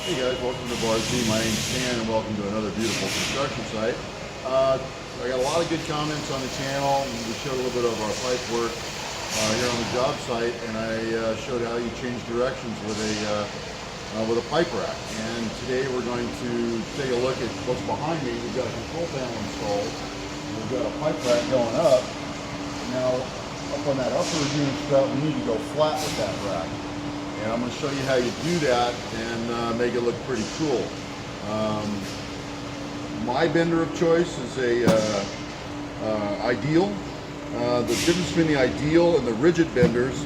Hey guys, welcome to Varsity. My name's Stan and welcome to another beautiful construction site. I got a lot of good comments on the channel. We showed a little bit of our pipe work here on the job site, and I showed how you change directions with a pipe rack. And today we're going to take a look at what's behind me. We've got a control panel installed. We've got a pipe rack going up. Now, up on that upper unit strut, we need to go flat with that rack. And I'm going to show you how you do that and make it look pretty cool. My bender of choice is a ideal. The difference between the ideal and the rigid benders,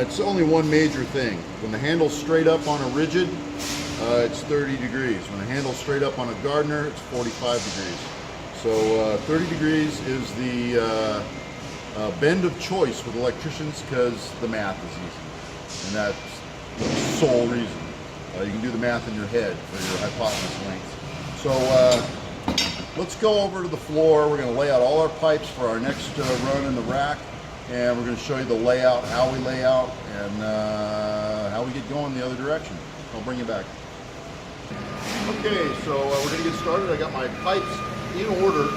it's only one major thing. When the handle's straight up on a rigid, it's 30 degrees. When the handle's straight up on a Gardner, it's 45 degrees. So 30 degrees is the bend of choice with electricians because the math is easy. And that's the sole reason. You can do the math in your head for your hypotenuse length. So let's go over to the floor. We're going to lay out all our pipes for our next run in the rack, and we're going to show you the layout, how we lay out, and how we get going the other direction. I'll bring you back. Okay, so we're going to get started. I got my pipes in order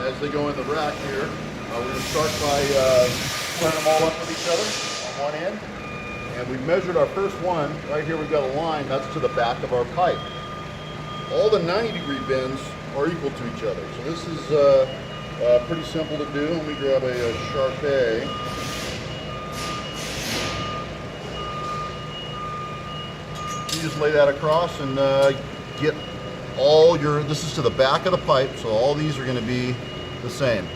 as they go in the rack here. We're going to start by putting them all up with each other on one end. And we've measured our first one. Right here we've got a line, that's to the back of our pipe. All the 90-degree bends are equal to each other. So this is pretty simple to do. Let me grab a Sharpie. You just lay that across and get all your, this is to the back of the pipe, so all these are going to be the same.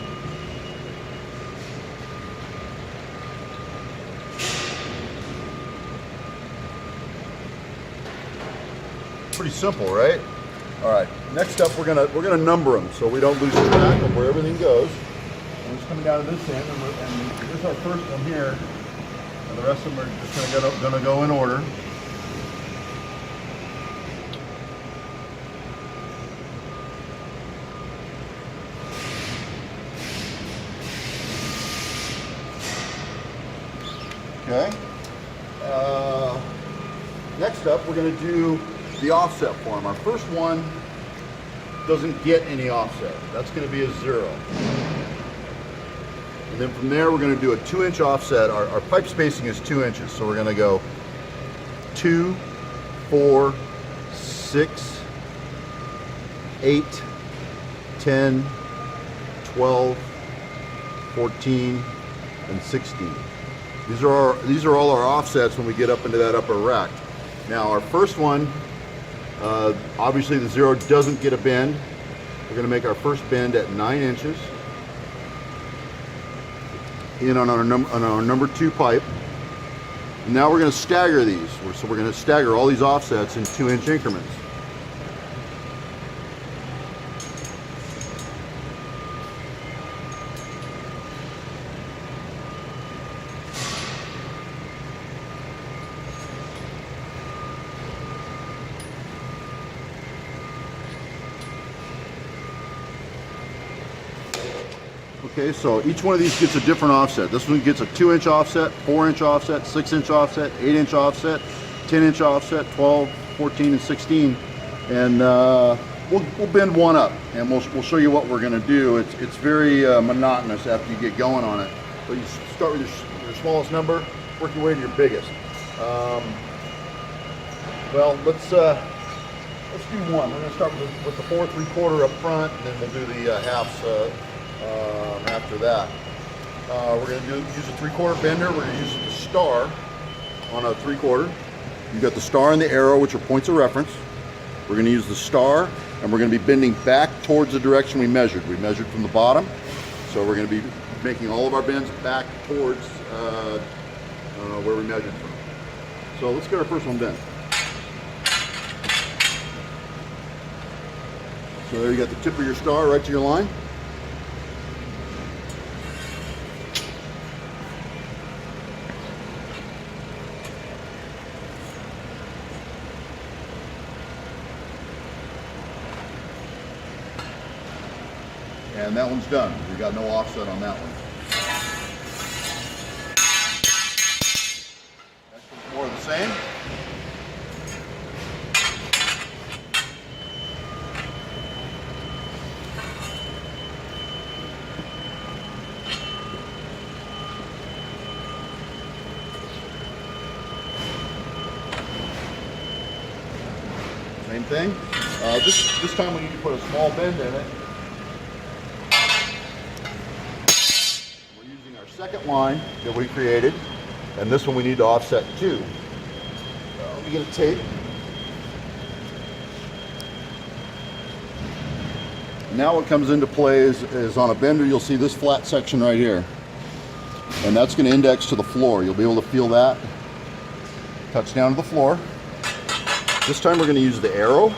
Pretty simple, right? All right. Next up, we're gonna number them so we don't lose track of where everything goes. I'm just coming down to this end, and this is our first one here, and the rest of them are just gonna go in order. Okay. Next up, we're gonna do the offset form. Our first one doesn't get any offset. That's going to be a 0. And then from there we're going to do a 2-inch offset. Our pipe spacing is 2 inches, so we're going to go 2, 4, 6, 8, 10, 12, 14, and 16. These are all our offsets when we get up into that upper rack. Now our first one, obviously the 0 doesn't get a bend. We're going to make our first bend at 9 inches in on our number 2 pipe. And now we're going to stagger these. So we're going to stagger all these offsets in 2-inch increments. Okay, so each one of these gets a different offset. This one gets a 2-inch offset, 4-inch offset, 6-inch offset, 8-inch offset, 10-inch offset, 12, 14, and 16. And we'll bend one up, and we'll show you what we're going to do. It's very monotonous after you get going on it. So you start with your smallest number, work your way to your biggest. Well, let's do one. We're going to start with the 4 3/4 up front, and then we'll do the halves after that. We're going to use a 3/4 bender. We're going to use the star on a 3/4. You've got the star and the arrow, which are points of reference. We're going to use the star, and we're going to be bending back towards the direction we measured. We measured from the bottom, so we're going to be making all of our bends back towards where we measured from. So let's get our first one bent. So there you got the tip of your star right to your line. And that one's done. We got no offset on that one. More of the same. thing. This time we need to put a small bend in it. We're using our second line that we created, and this one we need to offset too. We get a tape. Now what comes into play is on a bender, you'll see this flat section right here. And that's going to index to the floor. You'll be able to feel that. Touch down to the floor. This time we're going to use the arrow.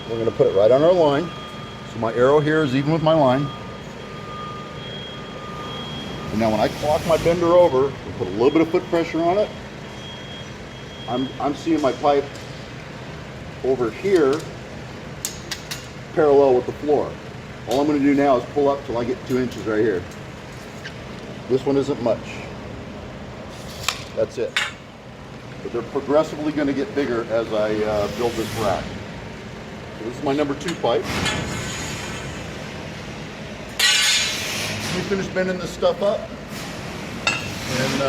We're going to put it right on our line. So my arrow here is even with my line. And now when I clock my bender over and put a little bit of foot pressure on it, I'm seeing my pipe over here parallel with the floor. All I'm going to do now is pull up till I get 2 inches right here. This one isn't much. That's it. But they're progressively going to get bigger as I build this rack. So this is my number 2 pipe. Let me finish bending this stuff up, and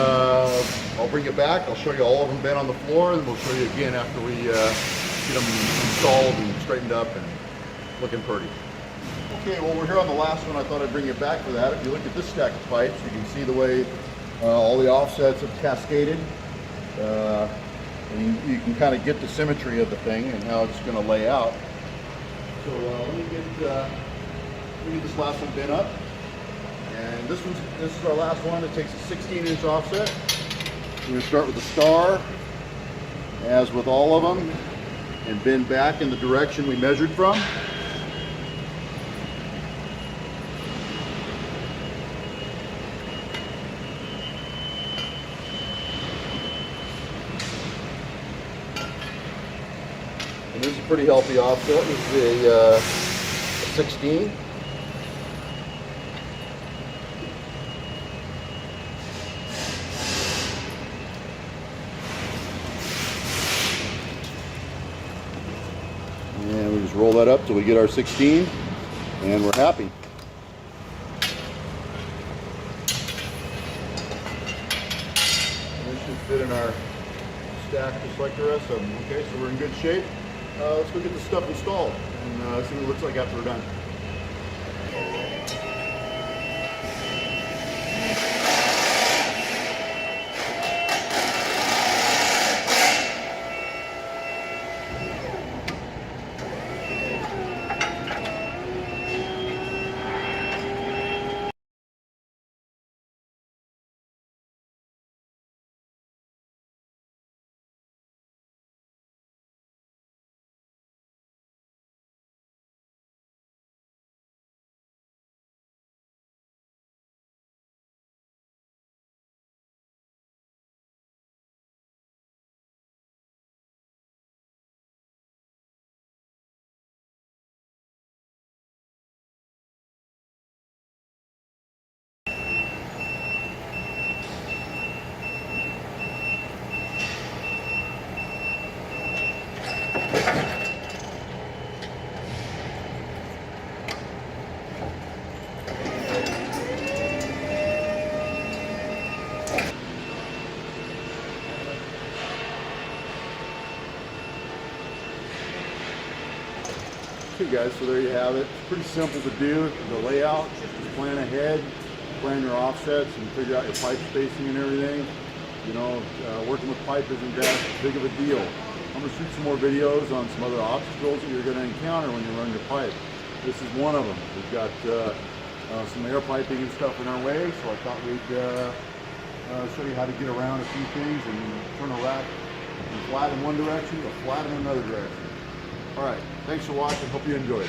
I'll bring it back. I'll show you all of them bent on the floor, and we'll show you again after we get them installed and straightened up and looking pretty. Okay, well, we're here on the last one. I thought I'd bring it back for that. If you look at this stack of pipes, you can see the way all the offsets have cascaded. And you can kind of get the symmetry of the thing and how it's going to lay out. So let me get this last one bent up. And this is our last one. It takes a 16-inch offset. We're going to start with the star, as with all of them, and bend back in the direction we measured from. And this is a pretty healthy offset. This is a 16. And we just roll that up till we get our 16, and we're happy. And this should fit in our stack just like the rest of them. Okay, so we're in good shape. Let's go get this stuff installed and see what it looks like after we're done. Okay guys, so there you have it. It's pretty simple to do. The layout, just plan ahead, plan your offsets and figure out your pipe spacing and everything. You know, working with pipe isn't that big of a deal. I'm going to shoot some more videos on some other obstacles that you're going to encounter when you run your pipe. This is one of them. We've got some air piping and stuff in our way, so I thought we'd show you how to get around a few things and turn a rack from flat in one direction to flat in another direction. All right, thanks for watching. Hope you enjoyed.